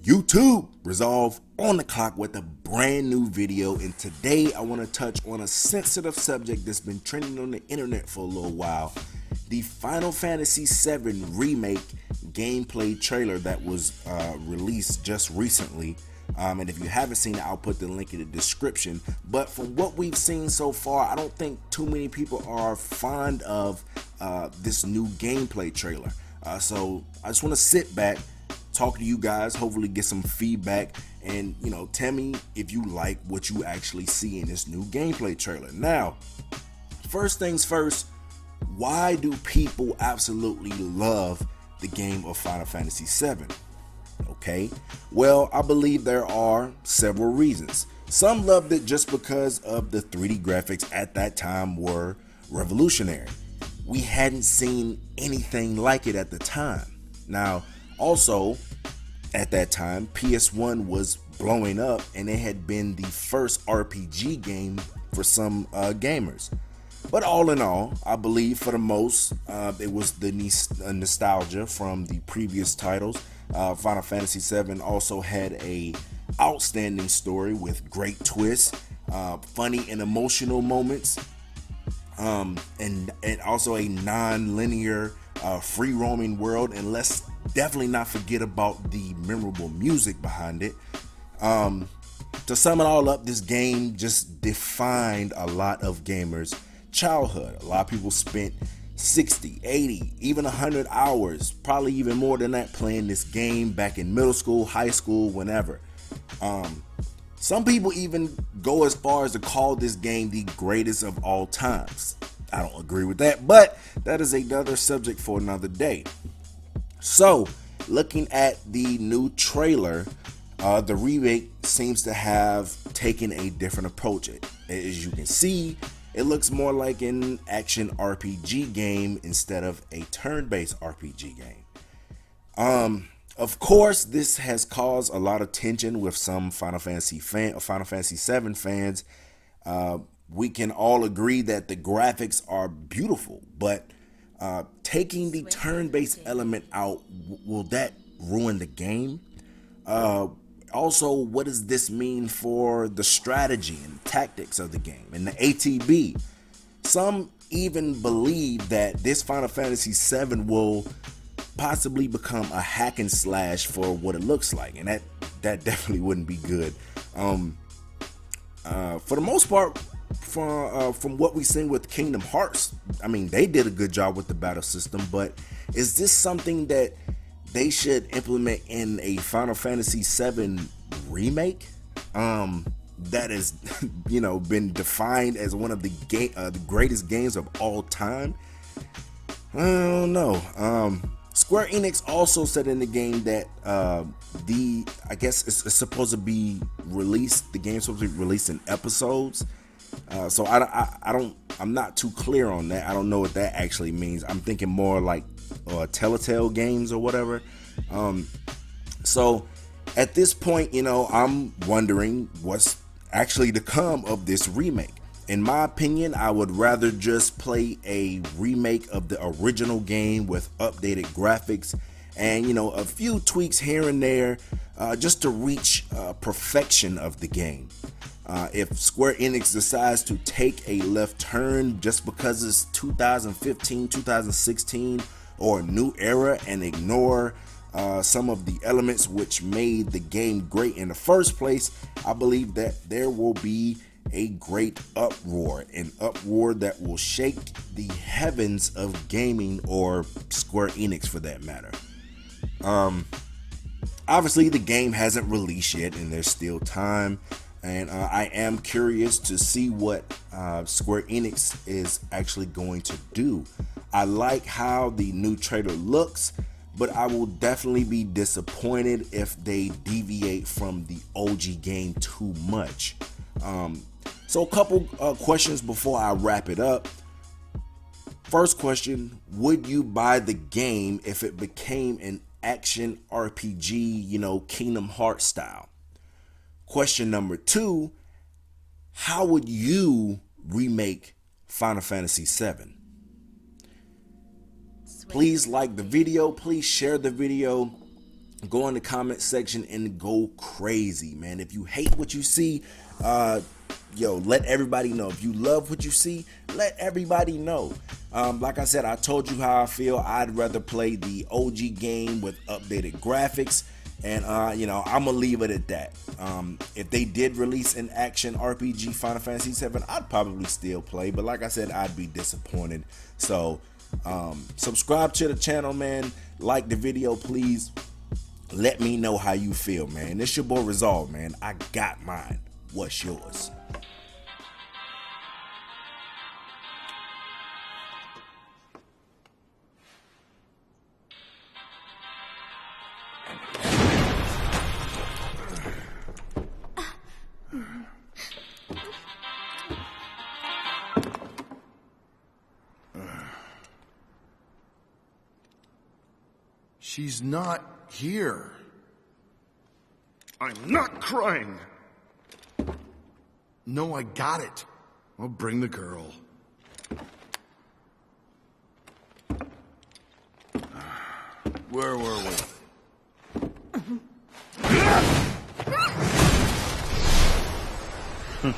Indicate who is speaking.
Speaker 1: YouTube, Resolve on the clock with a brand new video, and today I want to touch on a sensitive subject that's been trending on the internet for a little while: the Final Fantasy VII Remake gameplay trailer that was released just recently. And if you haven't seen it, I'll put the link in the description. But from what we've seen so far, I don't think too many people are fond of this new gameplay trailer. So I just want to sit back, talk to you guys, hopefully get some feedback, and tell me if you like what you actually see in this new gameplay trailer. Now, first things first, why do people absolutely love the game of Final Fantasy VII? Okay, well, I believe there are several reasons. Some loved it just because of the 3D graphics at that time were revolutionary. We hadn't seen anything like it at the time. Now, also, at that time, PS1 was blowing up, and it had been the first RPG game for some gamers. But all in all, I believe for the most, it was the nostalgia from the previous titles. Final Fantasy VII also had a outstanding story with great twists, funny and emotional moments, and also a non-linear free roaming world. And let's definitely not forget about the memorable music behind it. To sum it all up, this game just defined a lot of gamers' childhood. A lot of people spent 60, 80, even 100 hours, probably even more than that, playing this game back in middle school, high school, whenever. Some people even go as far as to call this game the greatest of all times. I don't agree with that, but that is another subject for another day. So, looking at the new trailer, the remake seems to have taken a different approach. As you can see, it looks more like an action RPG game instead of a turn-based RPG game. Of course, this has caused a lot of tension with some Final Fantasy VII fans. We can all agree that the graphics are beautiful, but taking the turn-based element out, will that ruin the game? Also, what does this mean for the strategy and tactics of the game and the ATB? Some even believe that this Final Fantasy VII will possibly become a hack and slash for what it looks like, and that definitely wouldn't be good. For the most part, from what we've seen with Kingdom Hearts, I mean, they did a good job with the battle system, but is this something that they should implement in a Final Fantasy VII remake that has been defined as one of the greatest games of all time? I don't know. Square Enix also said in the game that I guess it's supposed to be released. The game's supposed to be released in episodes. So I'm not too clear on that. I don't know what that actually means. I'm thinking more like Telltale games or whatever. So at this point, I'm wondering what's actually to come of this remake. In my opinion, I would rather just play a remake of the original game with updated graphics and a few tweaks here and there, just to reach perfection of the game. If Square Enix decides to take a left turn just because it's 2015, 2016, or a new era, and ignore some of the elements which made the game great in the first place, I believe that there will be a great uproar, an uproar that will shake the heavens of gaming, or Square Enix for that matter. Obviously, the game hasn't released yet, and there's still time. And I am curious to see what Square Enix is actually going to do. I like how the new trailer looks, but I will definitely be disappointed if they deviate from the OG game too much. So a couple questions before I wrap it up. First question: would you buy the game if it became an action RPG, Kingdom Hearts style? Question number 2, how would you remake Final Fantasy VII? Please like the video, please share the video, go in the comment section and go crazy, man. If you hate what you see, let everybody know. If you love what you see, let everybody know. Like I said, I told you how I feel. I'd rather play the OG game with updated graphics, and I'm gonna leave it at that. If they did release an action RPG Final Fantasy VII, I'd probably still play, but like I said, I'd be disappointed. So subscribe to the channel, man. Like the video, please. Let me know how you feel, man. It's your boy Resolve, man. I got mine. What's yours?
Speaker 2: She's not here.
Speaker 3: I'm not crying.
Speaker 2: No, I got it. I'll bring the girl. Where were we?